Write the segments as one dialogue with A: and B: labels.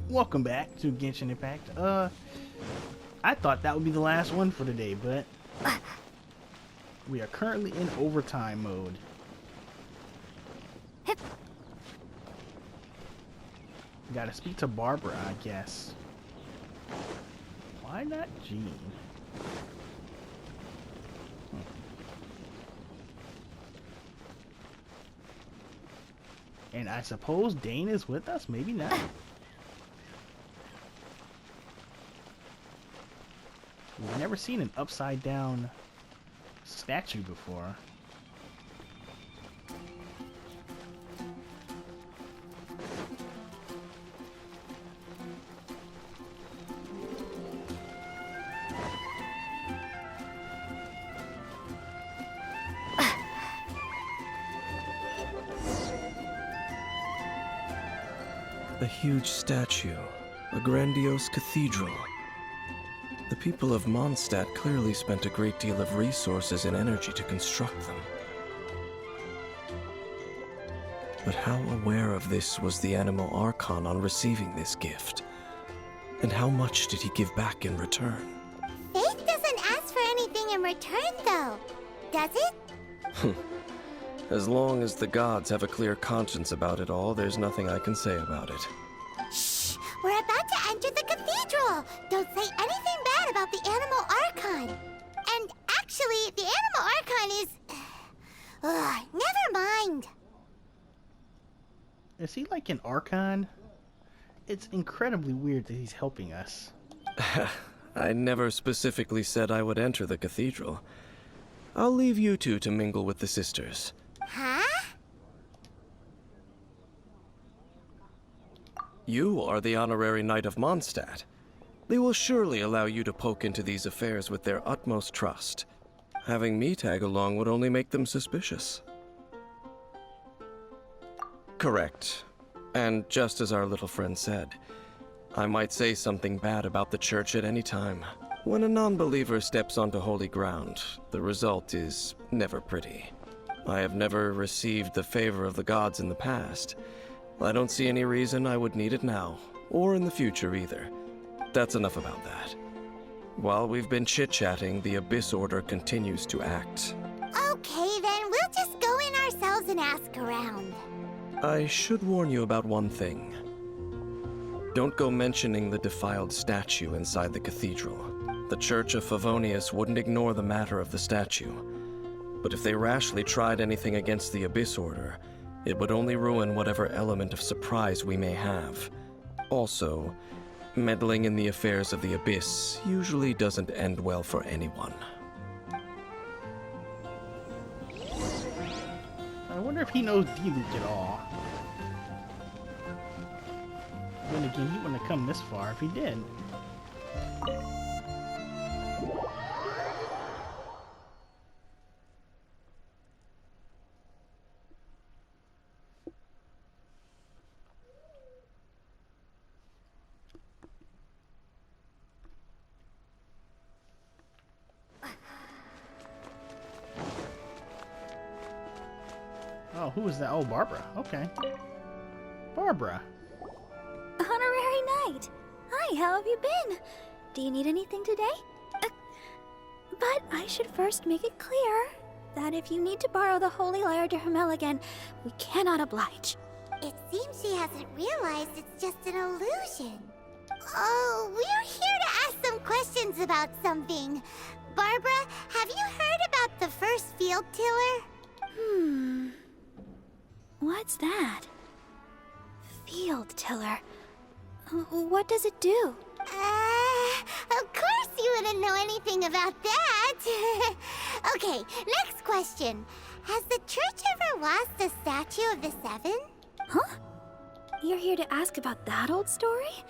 A: Welcome back to Genshin Impact. I thought that would be the last one for today, but we are currently in overtime mode. Gotta speak to Barbara, I guess. Why not Jean? And I suppose Dane is with us? Maybe not. We've never seen an upside down statue before.
B: A huge statue, a grandiose cathedral. The people of Mondstat clearly spent a great deal of resources and energy to construct them. But how aware of this was the Animal Archon on receiving this gift? And how much did he give back in return?
C: Faith doesn't ask for anything in return, though, does it?
B: As long as the gods have a clear conscience about it all, there's nothing I can say about it.
C: Shh! We're about to enter the cathedral! Don't say anything bad about the Animal Archon! And actually, the Animal Archon is... never mind!
A: Is he like an Archon? It's incredibly weird that he's helping us.
B: I never specifically said I would enter the cathedral. I'll leave you two to mingle with the sisters.
C: Huh?
B: You are the honorary Knight of Mondstat. They will surely allow you to poke into these affairs with their utmost trust. Having me tag along would only make them suspicious. Correct. And just as our little friend said, I might say something bad about the church at any time. When a non-believer steps onto holy ground, the result is never pretty. I have never received the favor of the gods in the past. I don't see any reason I would need it now, or in the future either. That's enough about that. While we've been chit-chatting, the Abyss Order continues to act.
C: Okay, then we'll just go in ourselves and ask around.
B: I should warn you about one thing. Don't go mentioning the defiled statue inside the cathedral. The Church of Favonius wouldn't ignore the matter of the statue. But if they rashly tried anything against the Abyss Order, it would only ruin whatever element of surprise we may have. Also, meddling in the affairs of the Abyss usually doesn't end well for anyone.
A: I wonder if he knows D-Luke at all. Then again, he wouldn't have come this far if he did. Oh, who is that? Oh, Barbara. Okay. Barbara.
D: Honorary Knight! Hi, how have you been? Do you need anything today? But I should first make it clear that if you need to borrow the Holy Lyre to Hermel again, we cannot oblige.
C: It seems she hasn't realized it's just an illusion. Oh, we're here to ask some questions about something. Barbara, have you heard about the first field tiller?
D: What's that? Field tiller. What does it do?
C: Of course you wouldn't know anything about that. Okay, next question. Has the church ever lost a statue of the Seven?
D: Huh? You're here to ask about that old story?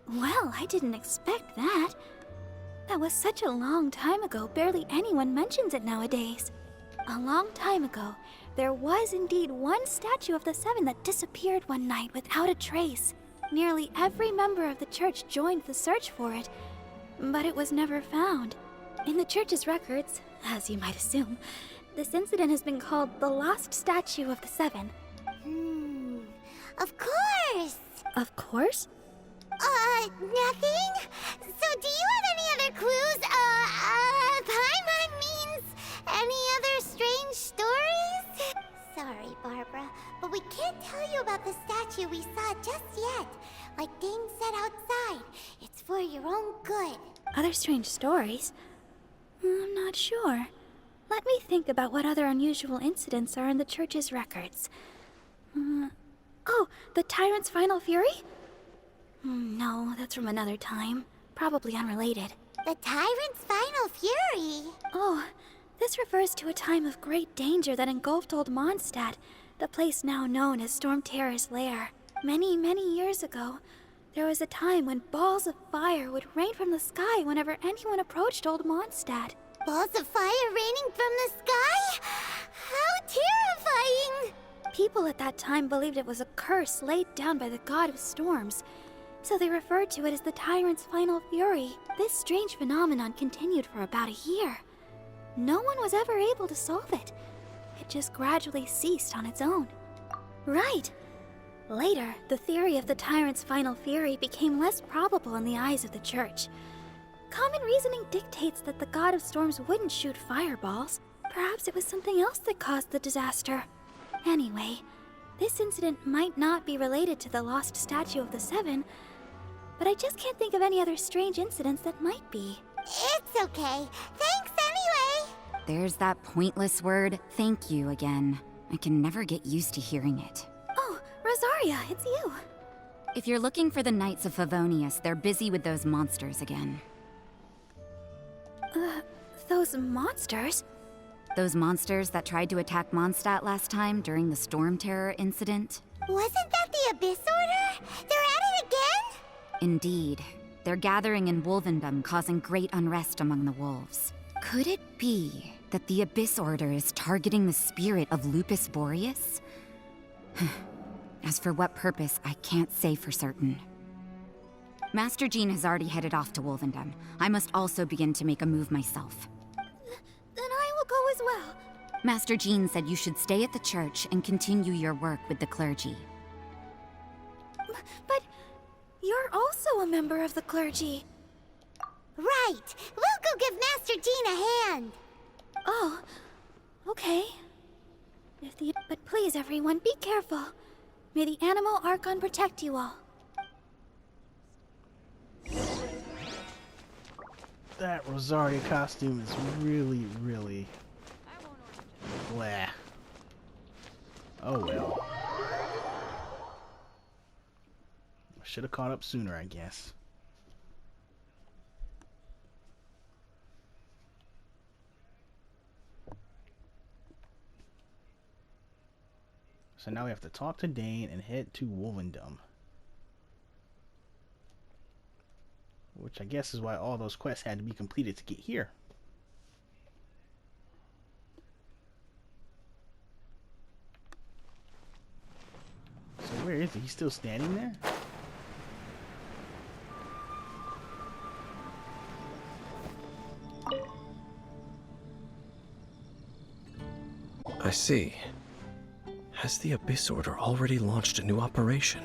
D: Well, I didn't expect that. That was such a long time ago, barely anyone mentions it nowadays. A long time ago, there was indeed one statue of the Seven that disappeared one night without a trace. Nearly every member of the church joined the search for it, but it was never found. In the church's records, as you might assume, this incident has been called the Lost Statue of the Seven.
C: Of course!
D: Of course?
C: Nothing? So do you have any other clues? Paimon means any other strange stories? Sorry, Barbara, but we can't tell you about the statue we saw just yet. Like Dane said outside, it's for your own good.
D: Other strange stories? I'm not sure. Let me think about what other unusual incidents are in the church's records. Oh, the Tyrant's Final Fury? No, that's from another time. Probably unrelated.
C: The Tyrant's Final Fury?
D: Oh, this refers to a time of great danger that engulfed old Mondstat, the place now known as Storm Terror's lair. Many, many years ago, there was a time when balls of fire would rain from the sky whenever anyone approached old Mondstat.
C: Balls of fire raining from the sky? How terrifying!
D: People at that time believed it was a curse laid down by the god of storms, so they referred to it as the Tyrant's Final Fury. This strange phenomenon continued for about a year. No one was ever able to solve it. It just gradually ceased on its own. Right. Later, the theory of the Tyrant's Final Fury became less probable in the eyes of the church. Common reasoning dictates that the god of storms wouldn't shoot fireballs. Perhaps it was something else that caused the disaster. Anyway, this incident might not be related to the lost statue of the Seven, but I just can't think of any other strange incidents that might be.
C: It's okay. Thanks anyway.
E: There's that pointless word, thank you, again. I can never get used to hearing it.
D: Oh, Rosaria, it's you.
E: If you're looking for the Knights of Favonius, they're busy with those monsters again.
D: Those monsters?
E: Those monsters that tried to attack Mondstat last time during the Storm Terror incident?
C: Wasn't that the Abyss Order? They're at it again?
E: Indeed. They're gathering in Wolvendom, causing great unrest among the wolves. Could it be that the Abyss Order is targeting the spirit of Lupus Boreas? As for what purpose, I can't say for certain. Master Jean has already headed off to Wolvendom. I must also begin to make a move myself.
D: Then I will go as well.
E: Master Jean said you should stay at the church and continue your work with the clergy.
D: But you're also a member of the clergy.
C: Right. We'll go give Master Jean a hand.
D: Oh, okay. But please, everyone, be careful. May the Animal Archon protect you all.
A: That Rosaria costume is really, really blah. Oh well. I should have caught up sooner, I guess. So now we have to talk to Dane and head to Wolvendom. Which I guess is why all those quests had to be completed to get here. So where is he? He's still standing there?
B: I see. Has the Abyss Order already launched a new operation?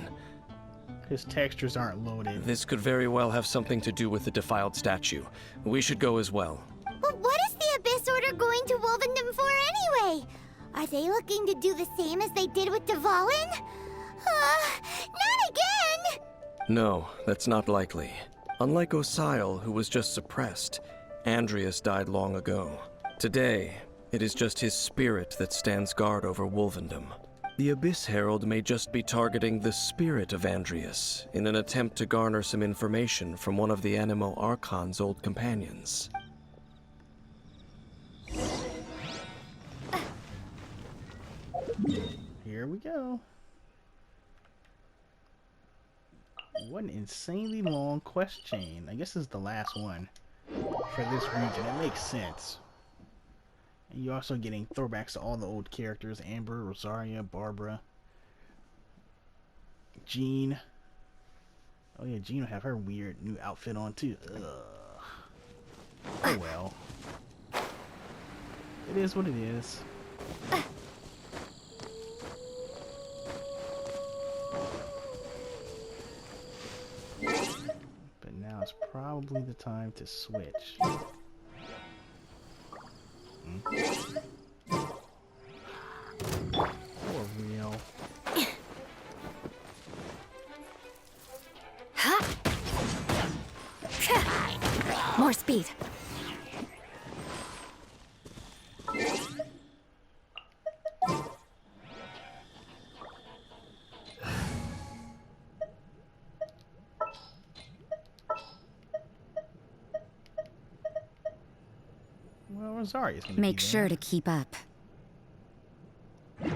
A: His textures aren't loaded.
B: This could very well have something to do with the defiled statue. We should go as well.
C: But what is the Abyss Order going to Wolvendom for anyway? Are they looking to do the same as they did with Dvalin? Not again!
B: No, that's not likely. Unlike Osile, who was just suppressed, Andreas died long ago. Today, it is just his spirit that stands guard over Wolvendom. The Abyss Herald may just be targeting the spirit of Andreas in an attempt to garner some information from one of the Anemo Archon's old companions.
A: Here we go. What an insanely long quest chain. I guess this is the last one for this region. It makes sense. And you're also getting throwbacks to all the old characters. Amber, Rosaria, Barbara, Jean. Oh yeah, Jean will have her weird new outfit on too. Ugh. Oh well. It is what it is. Now's probably the time to switch. For real.
E: More speed.
A: Well, Rosaria's gonna
E: Make
A: be
E: sure
A: there.
E: to keep up.
A: I'll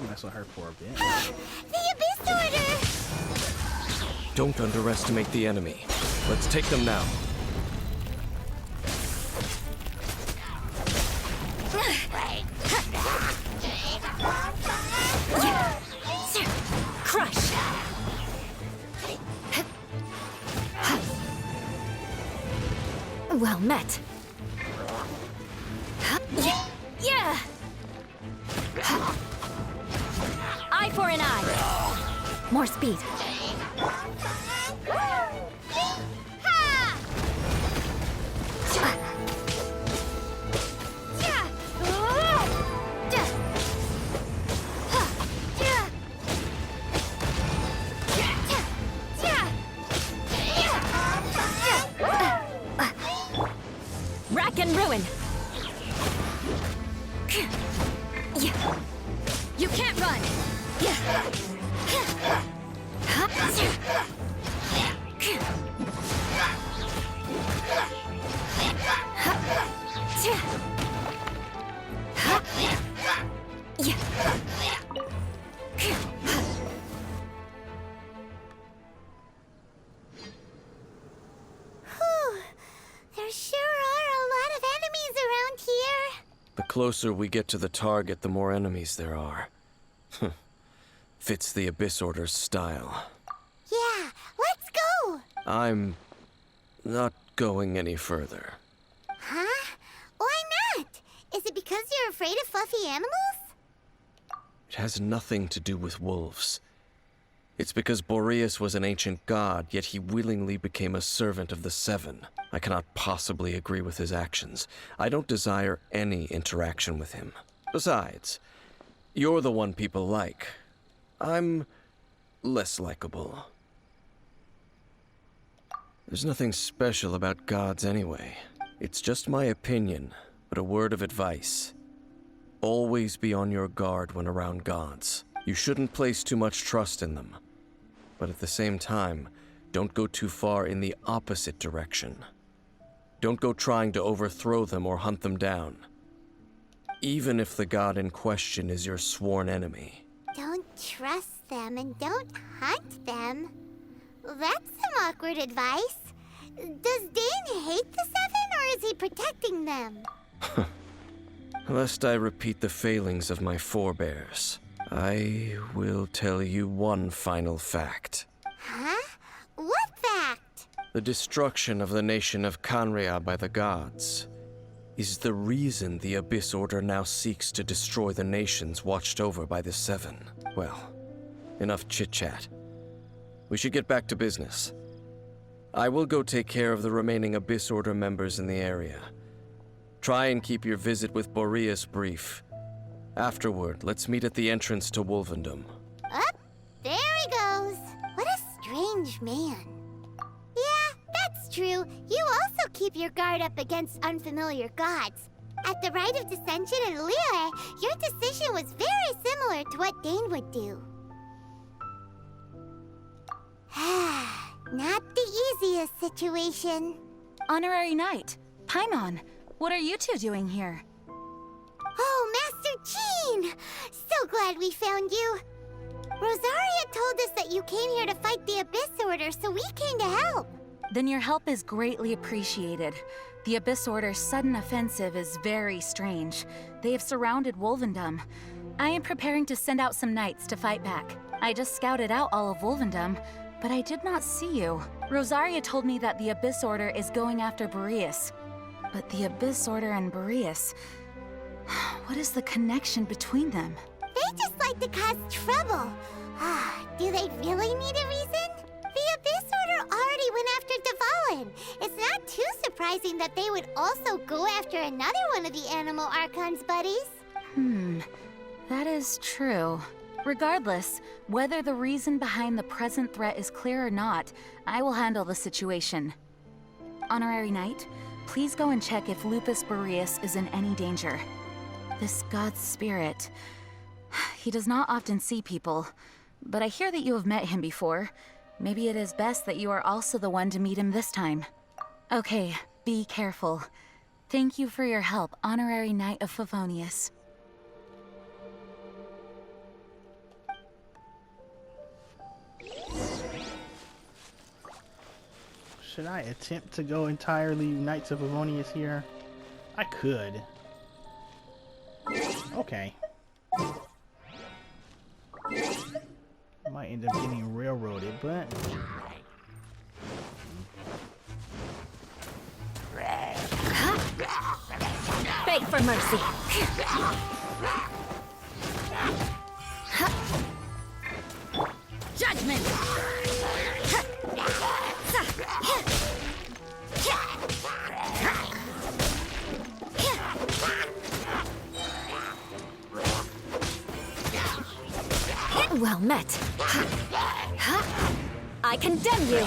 A: mess with her for a bit.
C: The Abyss Order!
B: Don't underestimate the enemy. Let's take them now.
E: Crush! Well met. Yeah! Eye for an eye. More speed. Rack and ruin. You can't run.
C: Whew. There sure are a lot of enemies around here.
B: The closer we get to the target, the more enemies there are. Fits the Abyss Order's style.
C: Yeah, let's go!
B: I'm not going any further.
C: Huh? Why not? Is it because you're afraid of fluffy animals?
B: It has nothing to do with wolves. It's because Boreas was an ancient god, yet he willingly became a servant of the Seven. I cannot possibly agree with his actions. I don't desire any interaction with him. Besides, you're the one people like. I'm less likable. There's nothing special about gods anyway. It's just my opinion, but a word of advice. Always be on your guard when around gods. You shouldn't place too much trust in them. But at the same time, don't go too far in the opposite direction. Don't go trying to overthrow them or hunt them down. Even if the god in question is your sworn enemy.
C: Don't trust them and don't hunt them. That's some awkward advice. Does Dane hate the Seven, or is he protecting them?
B: Lest I repeat the failings of my forebears, I will tell you one final fact.
C: Huh? What fact?
B: The destruction of the nation of Khanria by the gods is the reason the Abyss Order now seeks to destroy the nations watched over by the Seven. Well, enough chit-chat. We should get back to business. I will go take care of the remaining Abyss Order members in the area. Try and keep your visit with Boreas brief. Afterward, let's meet at the entrance to Wolvendom.
C: Up, there he goes. What a strange man. Yeah, that's true. You also keep your guard up against unfamiliar gods. At the Rite of Dissension in Liyue, your decision was very similar to what Dane would do. Not the easiest situation.
F: Honorary Knight, Paimon, what are you two doing here?
C: Oh, Master Jean! So glad we found you. Rosaria told us that you came here to fight the Abyss Order, so we came to help.
F: Then your help is greatly appreciated. The Abyss Order's sudden offensive is very strange. They have surrounded Wolvendom. I am preparing to send out some knights to fight back. I just scouted out all of Wolvendom, but I did not see you. Rosaria told me that the Abyss Order is going after Boreas. But the Abyss Order and Boreas... what is the connection between them?
C: They just like to cause trouble. Do they really need a reason? The Abyss surprising that they would also go after another one of the Animal Archon's buddies.
F: That is true. Regardless, whether the reason behind the present threat is clear or not, I will handle the situation. Honorary Knight, please go and check if Lupus Boreas is in any danger. This god's spirit... He does not often see people, but I hear that you have met him before. Maybe it is best that you are also the one to meet him this time. Okay, be careful. Thank you for your help, Honorary Knight of Favonius.
A: Should I attempt to go entirely Knights of Favonius here? I could. Okay. Might end up getting railroaded, but...
D: Beg for mercy. Judgment! Well met. I condemn you.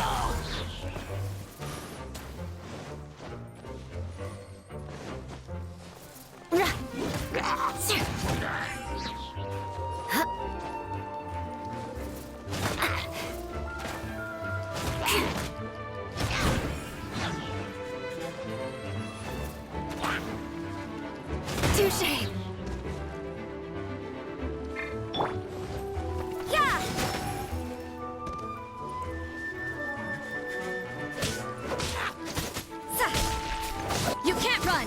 D: Touché. Yeah. You can't run.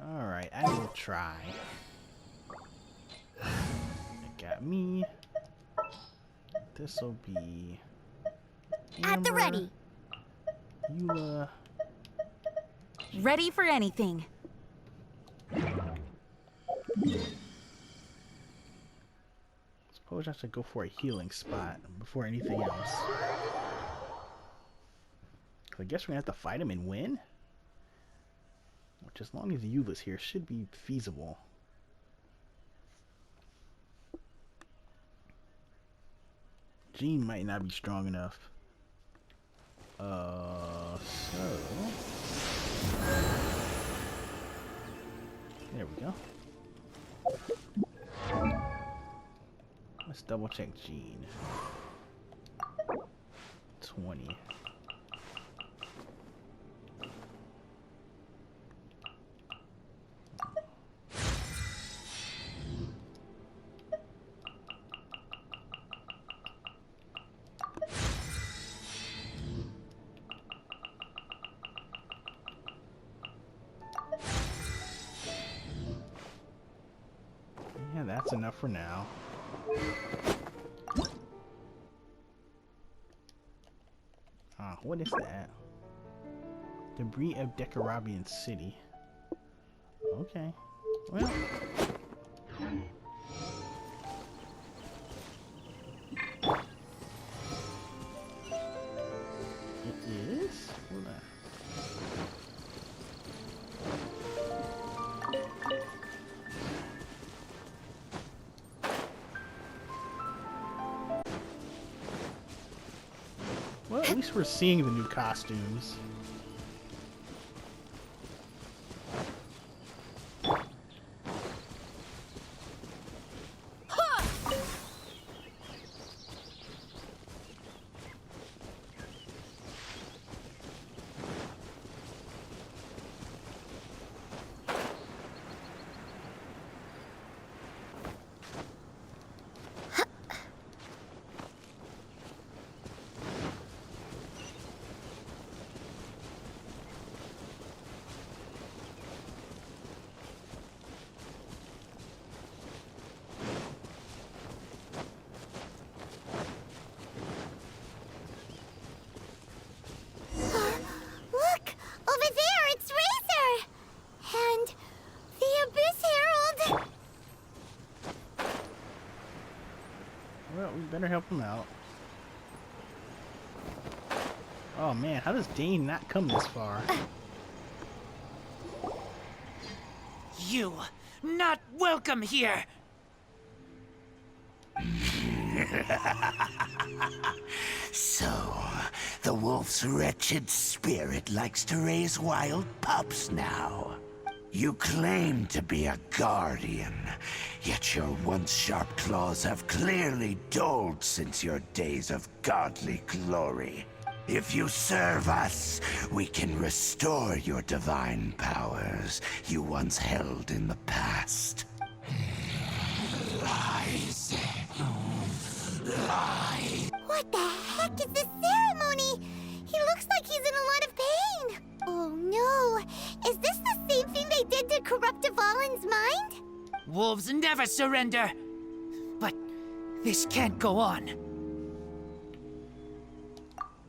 A: All right, I will try. It got me. This will be
C: At the
A: Amber,
C: ready.
A: Eula.
F: Ready for anything.
A: Suppose I should go for a healing spot before anything else. I guess we're gonna have to fight him and win. Which, as long as Eula's here, should be feasible. Jean might not be strong enough. There we go. Let's double check Jean. 20. Yeah, that's enough for now. Ah, what is that? Debris of Decarabian City. Okay. Well. It is? Hold on. Well, at least we're seeing the new costumes. better help him out. Oh man, how does Dane not come this far?
G: You not welcome here.
H: So, the wolf's wretched spirit likes to raise wild pups now. You claim to be a guardian, yet your once sharp claws have clearly dulled since your days of godly glory. If you serve us, we can restore your divine powers you once held in the past. Lies. Lies.
C: What the heck is this ceremony? He looks like he's in a lot of pain. Oh no, is this the same thing they did to corrupt Dvalin's mind?
G: Wolves never surrender. But this can't go on.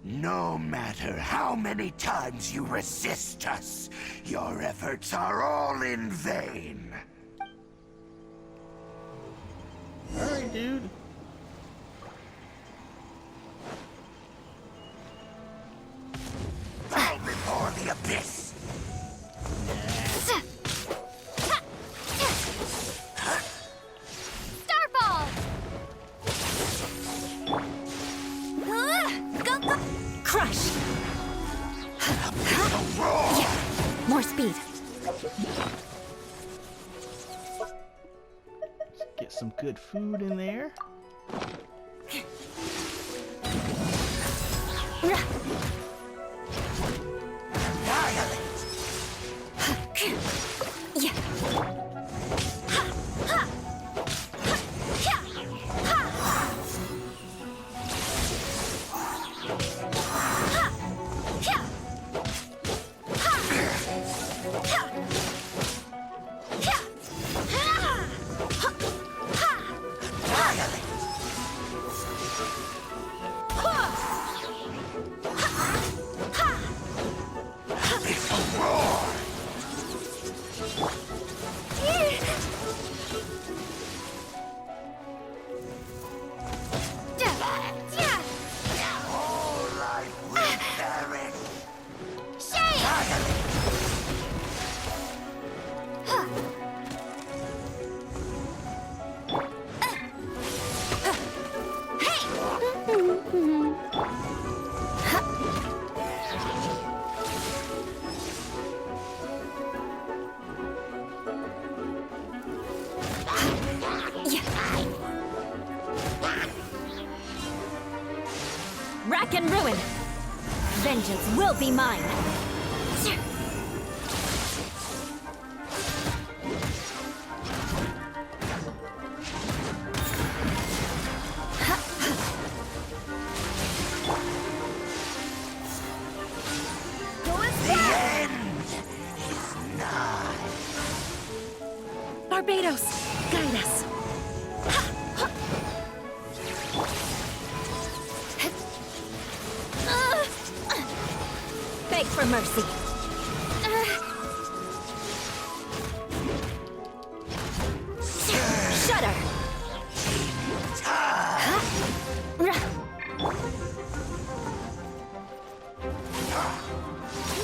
H: No matter how many times you resist us, your efforts are all in vain.
A: Alright, dude.
H: Bow before the abyss.
D: Starfall! Go, go!
F: Crush!
H: A roar.
F: More speed.
A: Get some good food in there.
D: Rack and ruin! Vengeance will be mine!
F: Barbados, guide us.
D: Beg for mercy. Shudder!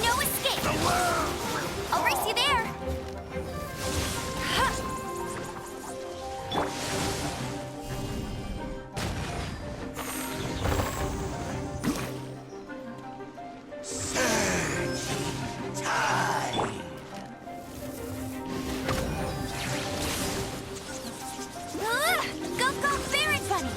D: No escape! I'll race you there! Go, go, Baron Bunny!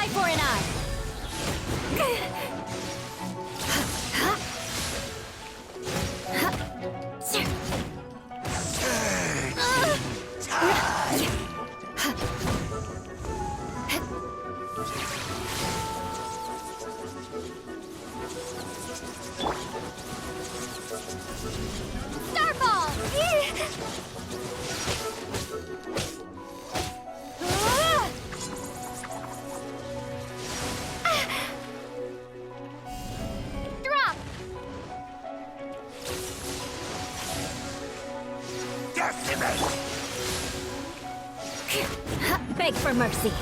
D: Eye for an eye!
C: Starfall! Drop!
H: Decimate!
D: Beg for mercy.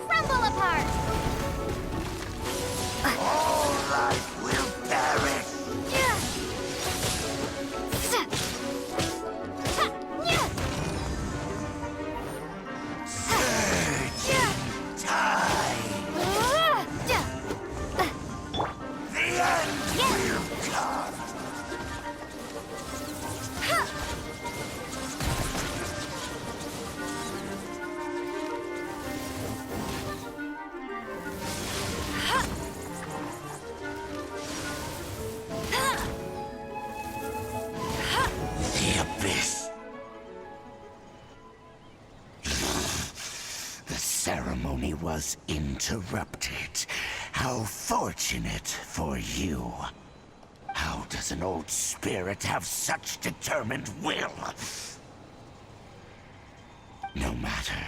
C: Crumble apart!
H: All life will perish! Time! The end will come! The Abyss. The ceremony was interrupted. How fortunate for you. How does an old spirit have such determined will? No matter.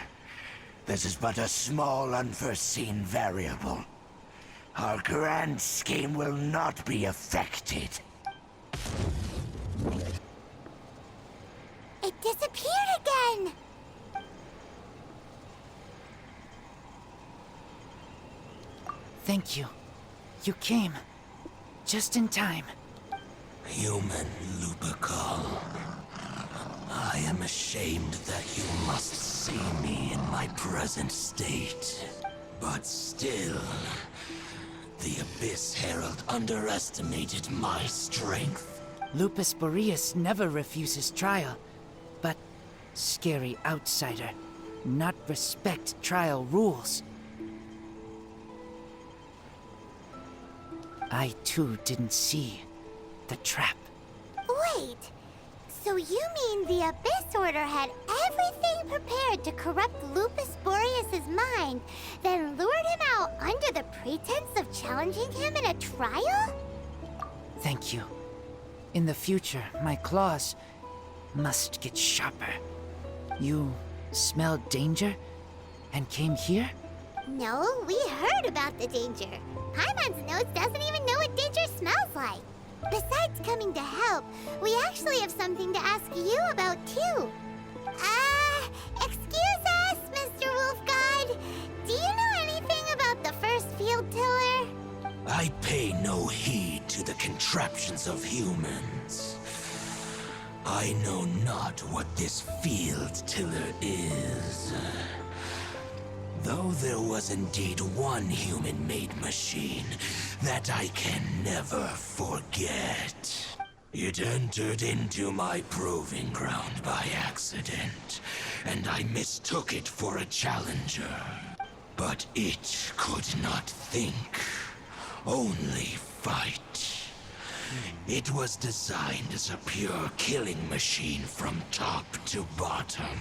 H: This is but a small unforeseen variable. Our grand scheme will not be affected.
C: It disappeared again!
G: Thank you. You came. Just in time.
H: Human Lupercal. I am ashamed that you must see me in my present state. But still, the Abyss Herald underestimated my strength.
G: Lupus Boreas never refuses trial, but scary outsider, not respect trial rules. I too didn't see the trap.
C: Wait, so you mean the Abyss Order had everything prepared to corrupt Lupus Boreas' mind, then lured him out under the pretense of challenging him in a trial?
G: Thank you. In the future, my claws must get sharper. You smelled danger and came here?
C: No, we heard about the danger. Paimon's nose doesn't even know what danger smells like. Besides coming to help, we actually have something to ask you about too. Excuse us, Mr. Wolf God. Do you know anything about the first field tiller?
H: I pay no heed to the contraptions of humans. I know not what this field tiller is. Though there was indeed one human-made machine that I can never forget. It entered into my proving ground by accident, and I mistook it for a challenger. But it could not think, only fight. It was designed as a pure killing machine from top to bottom.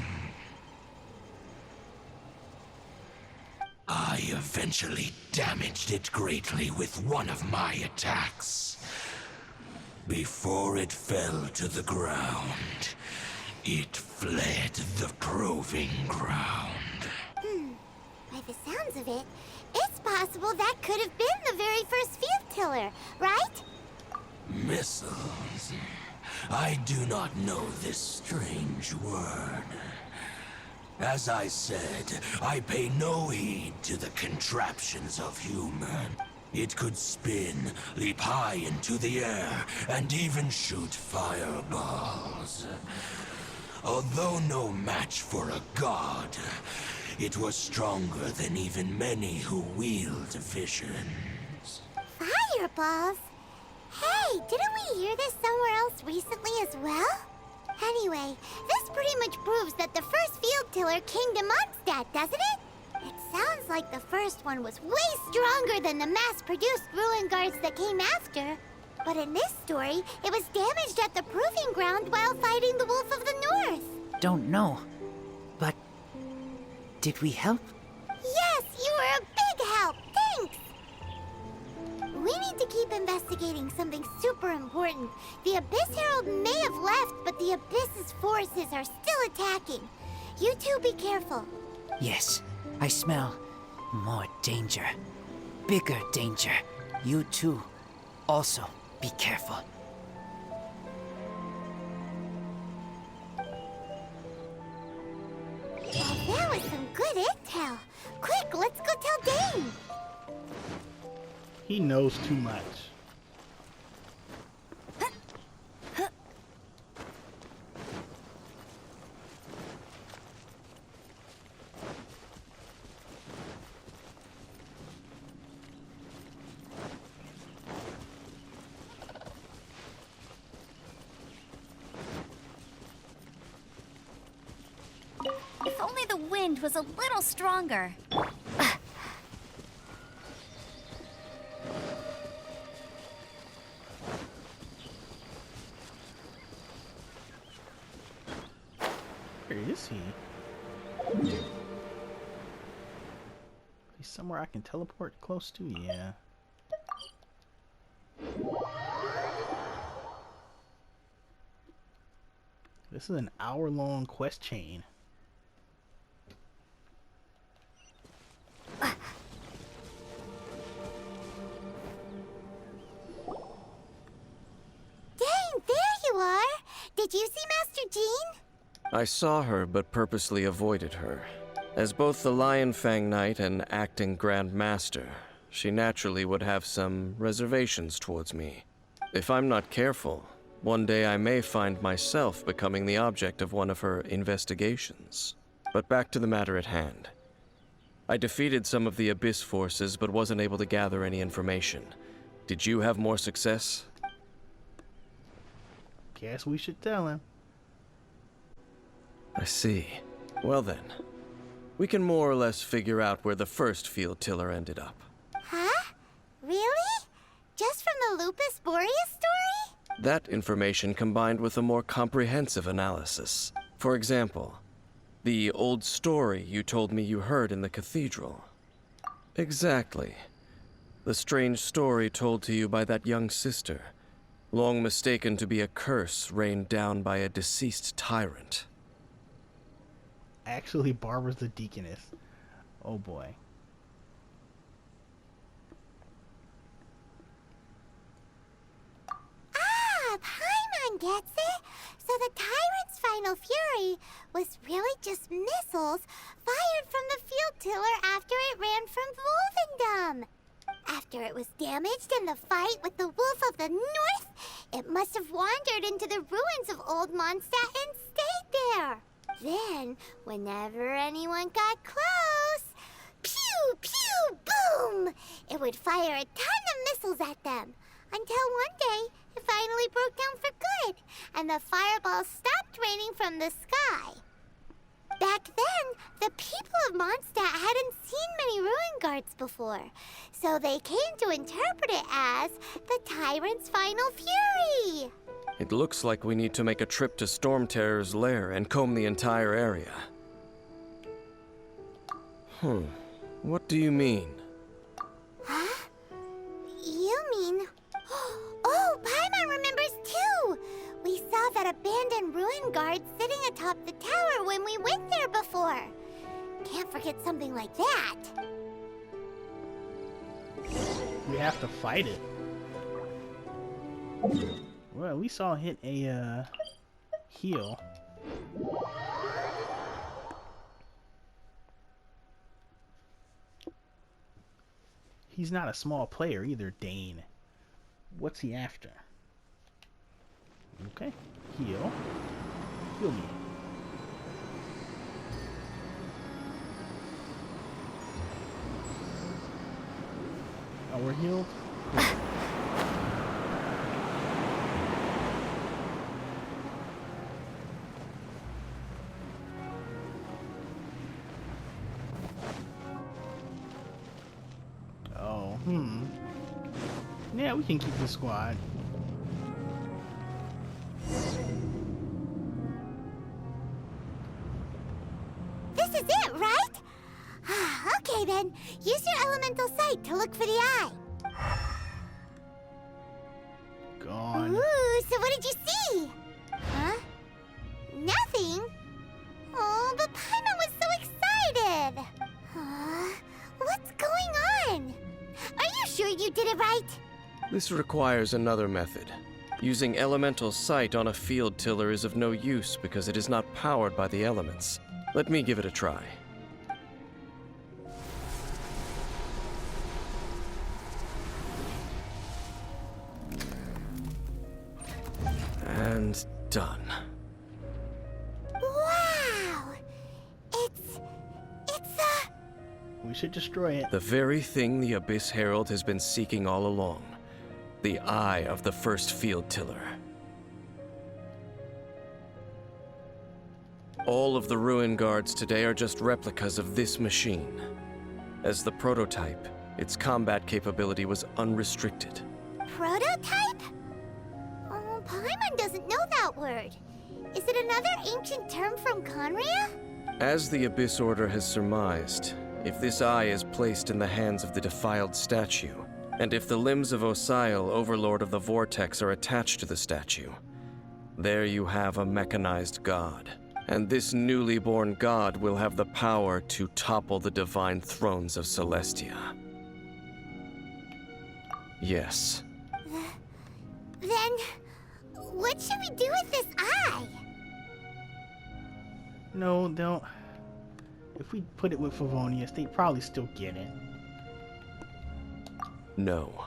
H: I eventually damaged it greatly with one of my attacks. Before it fell to the ground, it fled the proving ground.
C: By the sounds of it, it's possible that could have been the very first field tiller, right?
H: Missiles. I do not know this strange word. As I said, I pay no heed to the contraptions of human. It could spin, leap high into the air, and even shoot fireballs. Although no match for a god, it was stronger than even many who wield visions.
C: Fireballs? Hey, didn't we hear this somewhere else recently as well? Anyway, this pretty much proves that the first field tiller came to Mondstat, doesn't it? It sounds like the first one was way stronger than the mass-produced ruin guards that came after. But in this story, it was damaged at the proving ground while fighting the Wolf of the North.
G: Don't know. But did we help?
C: Yes, you were a big help. Thanks. We need to keep investigating something super important. The Abyss Herald may have left, but the Abyss's forces are still attacking. You two be careful.
G: Yes, I smell more danger. Bigger danger. You too. Also, be careful.
C: Well, that was some good intel. Quick, let's go tell Dane.
A: He knows too much.
D: If only the wind was a little stronger.
A: Where is he? He's somewhere I can teleport close to? Yeah. This is an hour-long quest chain.
C: Dane, there you are. Did you see Master Jean?
B: I saw her, but purposely avoided her. As both the Lion Fang Knight and acting Grand Master, she naturally would have some reservations towards me. If I'm not careful, one day I may find myself becoming the object of one of her investigations. But back to the matter at hand. I defeated some of the Abyss forces, but wasn't able to gather any information. Did you have more success?
A: Guess we should tell him.
B: I see. Well then, we can more or less figure out where the first field tiller ended up.
C: Huh? Really? Just from the Lupus Boreas story?
B: That information combined with a more comprehensive analysis. For example, the old story you told me you heard in the cathedral. Exactly. The strange story told to you by that young sister, long mistaken to be a curse rained down by a deceased tyrant.
A: Actually, Barbara's the deaconess. Oh boy.
C: Ah, Paimon gets it. So the tyrant's final fury was really just missiles fired from the field tiller after it ran from Wolvendom. After it was damaged in the fight with the Wolf of the North, it must have wandered into the ruins of Old Mondstat and stayed there. Then, whenever anyone got close, pew, pew, boom! It would fire a ton of missiles at them. Until one day, it finally broke down for good, and the fireballs stopped raining from the sky. Back then, the people of Mondstat hadn't seen many ruin guards before, so they came to interpret it as the tyrant's final fury.
B: It looks like we need to make a trip to Storm Terror's lair and comb the entire area. What do you mean?
C: Huh? You mean... Oh, Paimon remembers too! We saw that abandoned ruin guard sitting atop the tower when we went there before. Can't forget something like that.
A: We have to fight it. Well, we saw hit a heal. He's not a small player either, Dane. What's he after? Okay, heal. Heal me. Oh, we're healed? Yeah, we can keep the squad.
C: This is it, right? Okay then, use your elemental sight to look for the eye.
A: Gone.
C: Ooh, so what did you see? Huh? Nothing? Oh, but Paimon was so excited. What's going on? Are you sure you did it right?
B: This requires another method. Using elemental sight on a field tiller is of no use because it is not powered by the elements. Let me give it a try. And done.
C: Wow! It's
A: We should destroy it.
B: The very thing the Abyss Herald has been seeking all along. The eye of the first field tiller. All of the ruin guards today are just replicas of this machine. As the prototype, its combat capability was unrestricted.
C: prototype? Oh, Paimon doesn't know that word. Is it another ancient term from Conria?
B: As the Abyss Order has surmised, if this eye is placed in the hands of the defiled statue, and if the limbs of Osial, Overlord of the Vortex, are attached to the statue, there you have a mechanized god. And this newly born god will have the power to topple the divine thrones of Celestia. Yes.
C: Then, what should we do with this eye?
A: No, they'll... If we put it with Favonius, they'd probably still get it.
B: No.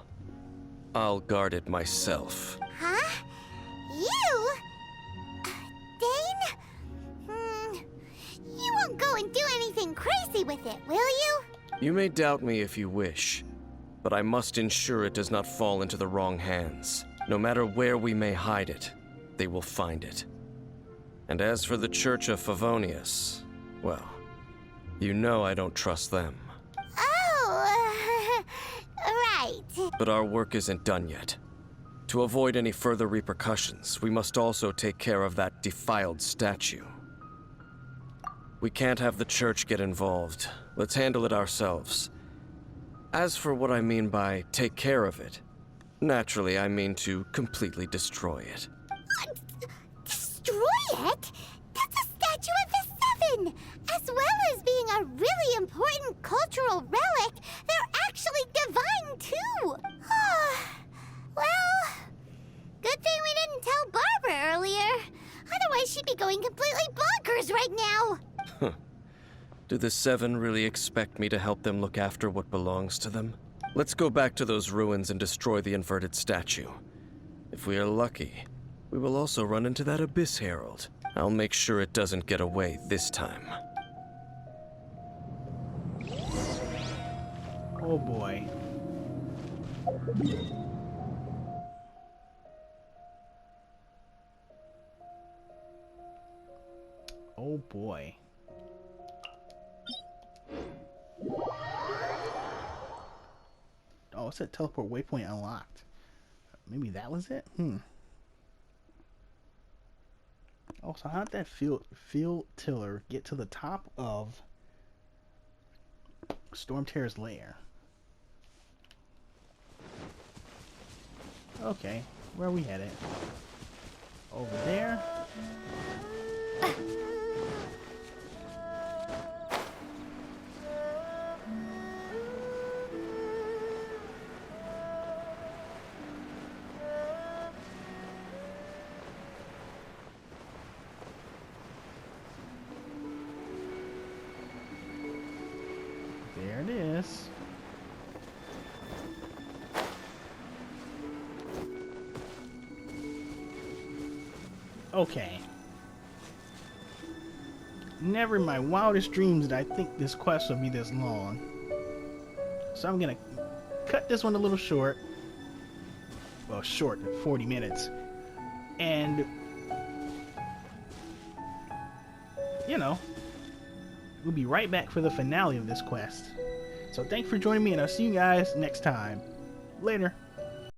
B: I'll guard it myself.
C: Huh? You? Dane? You won't go and do anything crazy with it, will you?
B: You may doubt me if you wish, but I must ensure it does not fall into the wrong hands. No matter where we may hide it, they will find it. And as for the Church of Favonius, well, you know I don't trust them.
C: Oh, right.
B: But our work isn't done yet. To avoid any further repercussions, we must also take care of that defiled statue. We can't have the church get involved. Let's handle it ourselves. As for what I mean by take care of it, naturally I mean to completely destroy it.
C: Destroy it? That's a statue of the Seven! As well as being a really important cultural relic, they're actually divine too! Well, good thing we didn't tell Barbara earlier. Otherwise she'd be going completely bonkers right now!
B: Do the Seven really expect me to help them look after what belongs to them? Let's go back to those ruins and destroy the inverted statue. If we are lucky, we will also run into that Abyss Herald. I'll make sure it doesn't get away this time.
A: Oh boy. Oh boy. Oh, it said teleport waypoint unlocked. Maybe that was it? Oh, so how'd that field tiller get to the top of Stormtear's lair? Okay, where are we headed? Over there? There it is. Okay. Never in my wildest dreams did I think this quest would be this long. So I'm gonna cut this one a little short. Well, short, 40 minutes. And, you know, we'll be right back for the finale of this quest. So thanks for joining me, and I'll see you guys next time. Later.